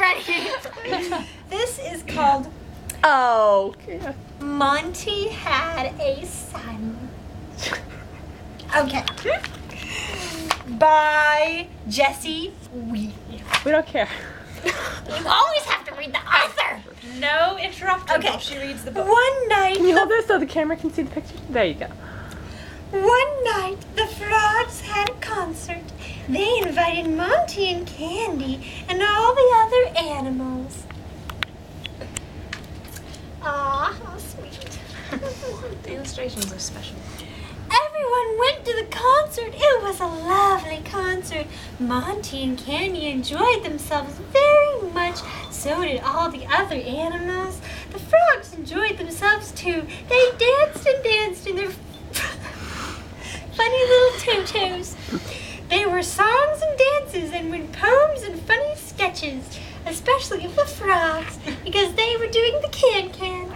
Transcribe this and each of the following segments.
already. This is called Oh. Yeah. Monty Had a Son. Okay. By Jessie Weed. We don't care. You always have to read the author. No interrupting Okay. while she reads the book. One night, Can you hold this so the camera can see the picture? There you go. One night, the frogs had a concert. They invited Monty and Candy and all the other animals. Aw, how sweet. The illustrations are special. Everyone went to the concert. It was a lovely concert. Monty and Candy enjoyed themselves very much. So did all the other animals. The frogs enjoyed themselves too. They danced and danced in their funny little tutus. They were songs and dances and with poems and funny sketches, especially of the frogs, because they were doing the can-can.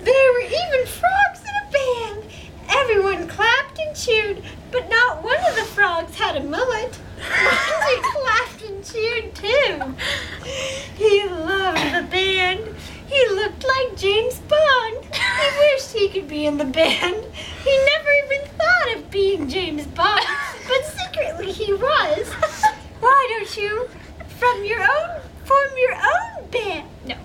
There were even frogs in a band. Everyone clapped and cheered, but not one of the frogs had a mullet. Monty clapped and cheered too. He loved the band. He looked like James Bond. He wished he could be in the band. He never even thought of being James Bond, but secretly he was. Why don't you form your own band? No.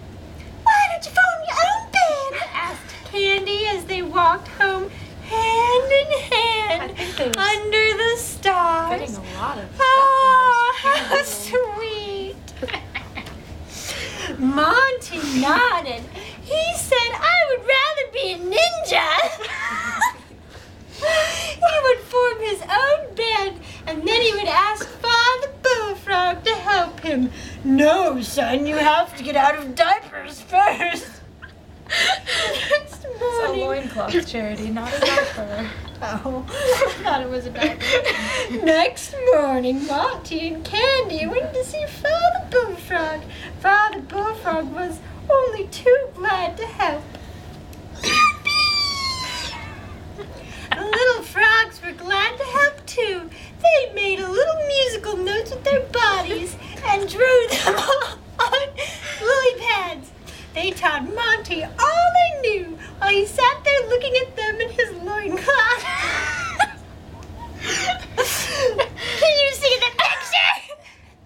Why don't you form your own band? Asked Candy as they walked home hand in hand I think they was under the stars. getting a lot of Oh, stuff how sweet. Monty nodded. He said, I would rather be a ninja. He would form his own band, and then he would ask Father Bullfrog to help him. No, son, you have to get out of diapers first. Next It's a morning. loincloth charity, not a diaper. Oh, I thought it was a diaper. Next morning, Monty and Candy went to see Father Bullfrog. Father Bullfrog was only too glad to help. The little frogs were glad to help too. They made a little musical notes with their bodies and drew them on lily pads. They taught Monty all they knew while he sat there looking at them in his loincloth. Can you see the picture?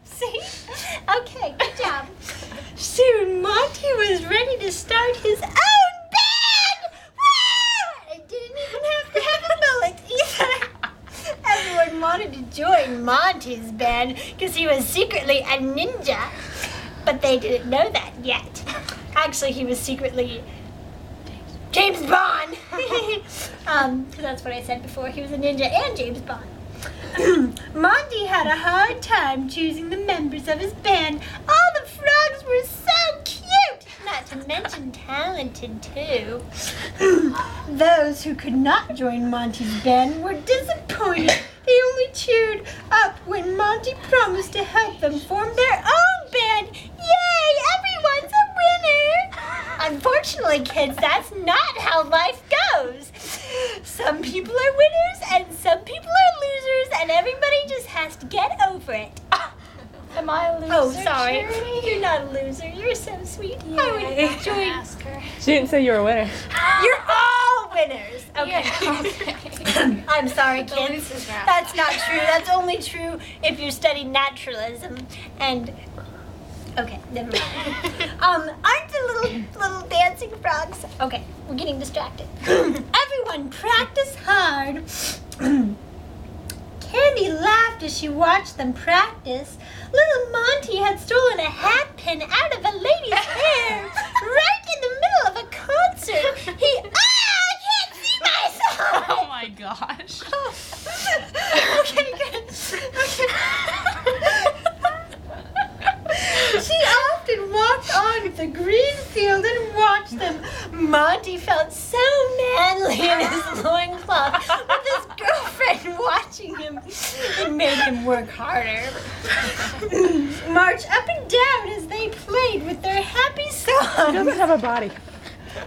See? Okay, good job. Soon Monty was ready to start his own band. Woo! It didn't even have to have a mullet either. Everyone wanted to join Monty's band because he was secretly a ninja. But they didn't know that yet. Actually, he was secretly James Bond. Because that's what I said before. He was a ninja and James Bond. Monty had a hard time choosing the members of his band. All the frogs were so cute, not to mention talented too. Those who could not join Monty's band were disappointed. They only cheered up when Monty promised to help them form their own band. Yay, everyone's a winner! Unfortunately, kids, that's not how life goes. Some people are winners and some people are losers, and everybody just has to get over it. Am I a loser? Oh, sorry. Charity? You're not a loser. You're so sweet. Yeah, I would join. ask her. She didn't say you were a winner. You're all winners. Okay. Yeah, okay. I'm sorry, The kids. losers are out. That's not true. That's only true if you study naturalism. And okay, never mind. Aren't the little dancing frogs? Okay, we're getting distracted. Everyone practice hard. Candy laughed as she watched them practice. Little Monty had stolen a hat pin out of a lady's hair right in the middle of a concert. I can't see myself. Oh my gosh. Okay, good. She often walked on the green field and watched them. Monty felt so manly in his loincloth with his girlfriend watching him. It made him work harder. March up and down as they played with their happy He songs. doesn't have a body.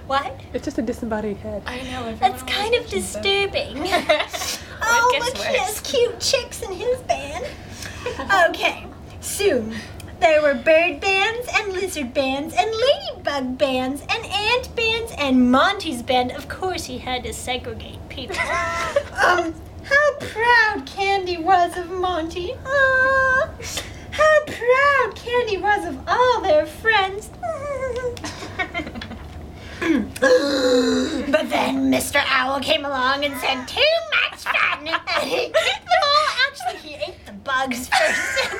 What? It's just a disembodied head. I know. everyone That's always kind of mentions that. disturbing. It Oh, gets look, he has worse. cute chicks in his band. Okay, soon There were bird bands and lizard bands and ladybug bands and ant bands and Monty's band. Of course, he had to segregate people. How proud Candy was of Monty. How proud Candy was of all their friends. But then Mr. Owl came along and said, too much fun. And he kicked them all. Actually, he ate the bugs first.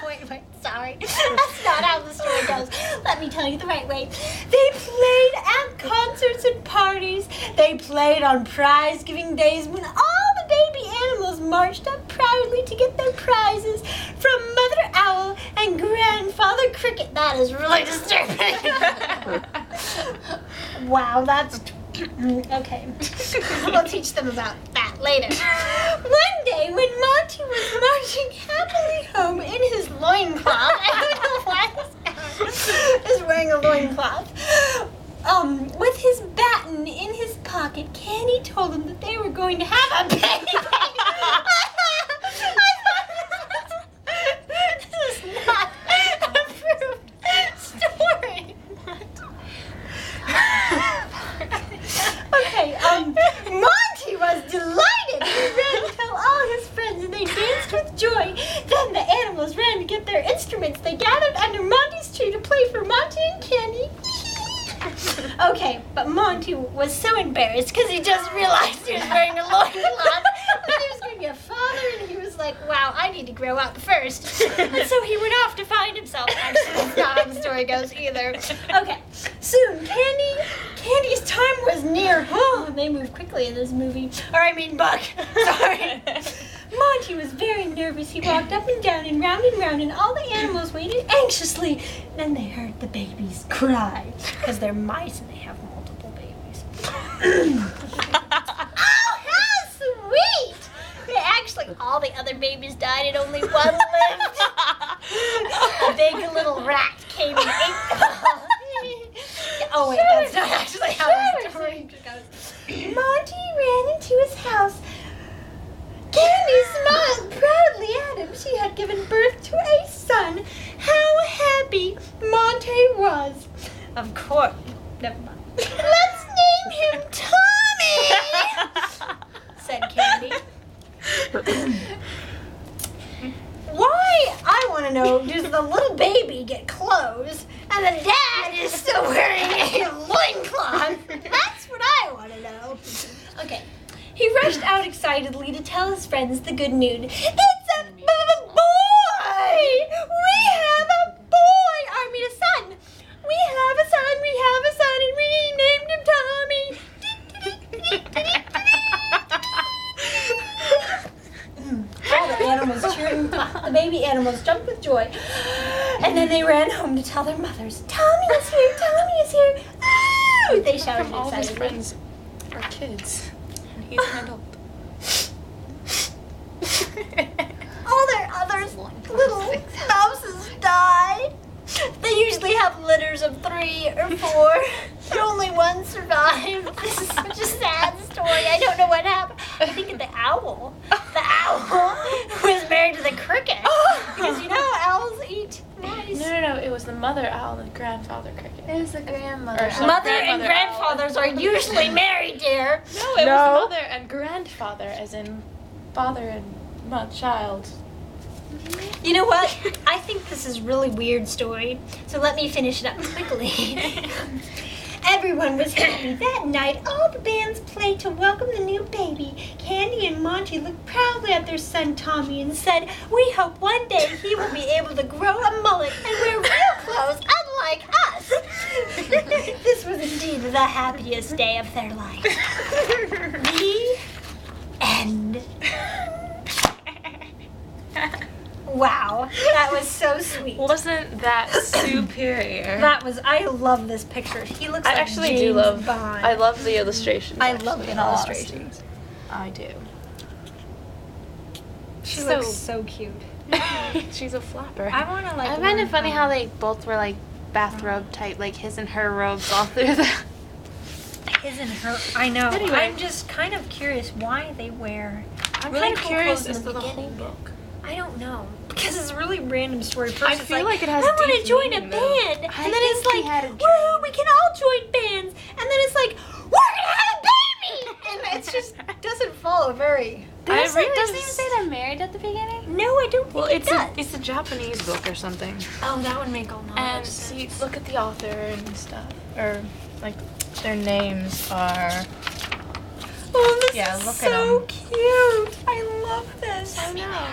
Wait, sorry. That's not how the story goes. Let me tell you the right way. They played at concerts and parties. They played on prize-giving days when all the baby animals marched up proudly to get their prizes from Mother Owl and Grandfather Cricket. That is really disturbing. Wow, that's... Okay. We'll teach them about that later. One day when Monty was marching happily home in his loincloth, I don't know why this guy is wearing a loincloth, with his baton in his pocket, Candy told him that they were going to have a baby. This is not an approved story. Okay, Monty was delighted. He ran to tell all his friends and they danced with joy. Then the animals ran to get their instruments. They gathered under Monty's tree to play for Monty and Candy. Okay, but Monty was so embarrassed because he just realized he was wearing a loincloth that he was going to be a father, and he was like, wow, I need to grow up first. And so he went off to find himself. Actually, that's not how the story goes either. Okay, soon Candy's time was near. Oh, they move quickly in this movie. Or I mean book. Sorry. Monty was very nervous. He walked up and down and round, and all the animals waited anxiously. Then they heard the babies cry, because they're mice and they have multiple babies. Oh, how sweet! Actually, all the other babies died and only one lived. A big little rat came and ate them all. Oh wait, that's not actually how the story goes. Monty ran into his house. Candy smiled proudly at him. She had given birth to a son. How happy Monty was. Of course. Never mind. Let's name him Tommy, said Candy. Why, I want to know, does the little baby get clothes and the dad is still wearing a loincloth? That's what I want to know. Okay. He rushed out excitedly to tell his friends the good news. It's a boy! We have a boy! I mean a son. We have a son, and we named him Tommy. All the animals cheering. The baby animals jumped with joy. And then they ran home to tell their mothers, Tommy is here, Tommy is here. Ooh! They shouted All of his excitedly. friends are kids. And he's an adult. All their other little mouses died. They usually have litters of 3 or 4. But only one survived. This is such a sad story. I don't know what happened. I think the owl. The owl was married to the cricket. Because you know how owls eat mice. No. It was the mother owl and the grandfather cricket. It was the grandmother. Or some Mother and grandmother grandfathers are usually married, dear. No, it No. was mother and grandfather, as in father and child. You know what? I think this is a really weird story, so let me finish it up quickly. Everyone was happy. That night, all the bands played to welcome the new baby. Candy and Monty looked proudly at their son Tommy and said, we hope one day he will be able to grow a mullet and wear real clothes unlike us. This was indeed the happiest day of their life. The end. Wow, that was so sweet. Wasn't that superior? I love this picture. He looks I like actually James do love. Bond. I love the illustrations. I love actually, the in all illustrations. honesty. I do. She So- looks so cute. She's a flapper. I want to like. I find it learn funny how they both were like bathrobe type, like his and her robes all through the. His and her. I know. Anyway. I'm just kind of curious why they wear. I'm really kind of cool curious clothes in as the to the whole beginning. book. I don't know. Because it's a really random story. First I it's feel like it has I want to deep join a meaning, though. band. I And then it's think he like, had a woo, dream. we can all join bands. And then it's like, we're going to have a baby. And it's just doesn't follow very... Doesn't really it even just- say they're married at the beginning? No, I don't think Well, it does. it's a Japanese book or something. Oh, that would make a lot And of see, sense. look at the author and stuff. Or, like, their names are... Oh, this Yeah, is look at so 'em. cute. I love this. I know.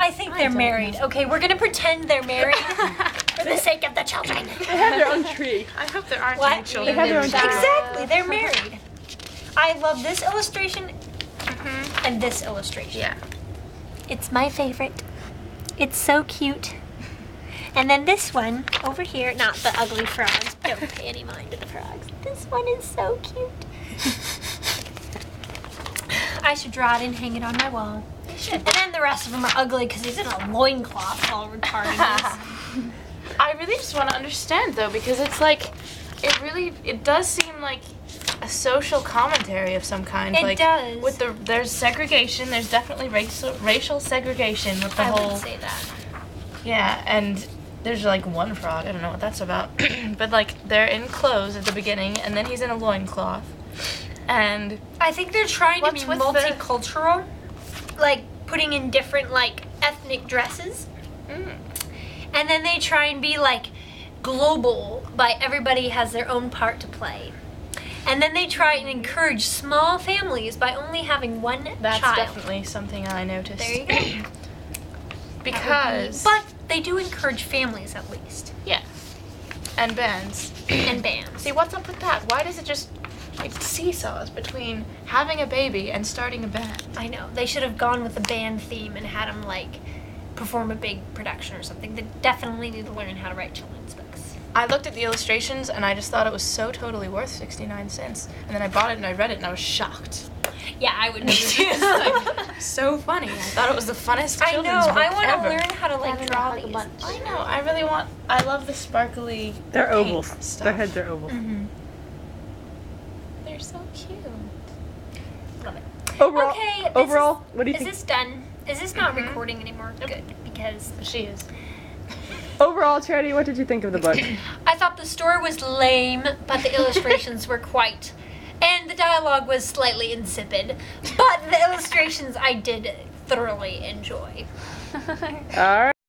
I think I they're don't married. know. Okay, we're gonna pretend they're married for the sake of the children. They have their own tree. I hope there aren't What? any children. They have their own in child. that. Exactly, they're married. I love this illustration Mhm. and this illustration. Yeah. It's my favorite. It's so cute. And then this one over here, not the ugly frogs. Don't pay any mind to the frogs. This one is so cute. I should draw it and hang it on my wall. And then the rest of them are ugly because he's in a loincloth all retarded. I really just want to understand though, because it's like, it does seem like a social commentary of some kind. It like, does. With there's segregation. There's definitely racial segregation with the I whole. would say that. Yeah, and there's like one frog. I don't know what that's about. But like they're in clothes at the beginning, and then he's in a loincloth. And I think they're trying to What's be with the- multicultural, like putting in different like ethnic dresses, and then they try and be like global by everybody has their own part to play, and then they try and encourage small families by only having one that's child. definitely something I noticed. There you go. Because But they do encourage families at least yeah, and bands. and bands. See, what's up with that? Why does it just like seesaws between having a baby and starting a band? I know they should have gone with the band theme and had them like perform a big production or something. They definitely need to learn how to write children's books. I looked at the illustrations and I just thought it was so totally worth 69 cents. And then I bought it and I read it and I was shocked. Yeah, I would. It's like so funny. I thought it was the funnest I know. children's book I want to ever. learn how to like draw like a these. bunch. I know. I really want. I love the sparkly. They're paint ovals. stuff. Their heads are ovals. Mm-hmm. They're so cute. Love it. Overall, Okay. This overall, what do you is think? this done? Is this not Mhm. recording anymore? Good, because She is. Overall, Charity, what did you think of the book? I thought the story was lame, but the illustrations were quite, and the dialogue was slightly insipid. But the illustrations I did thoroughly enjoy. All right.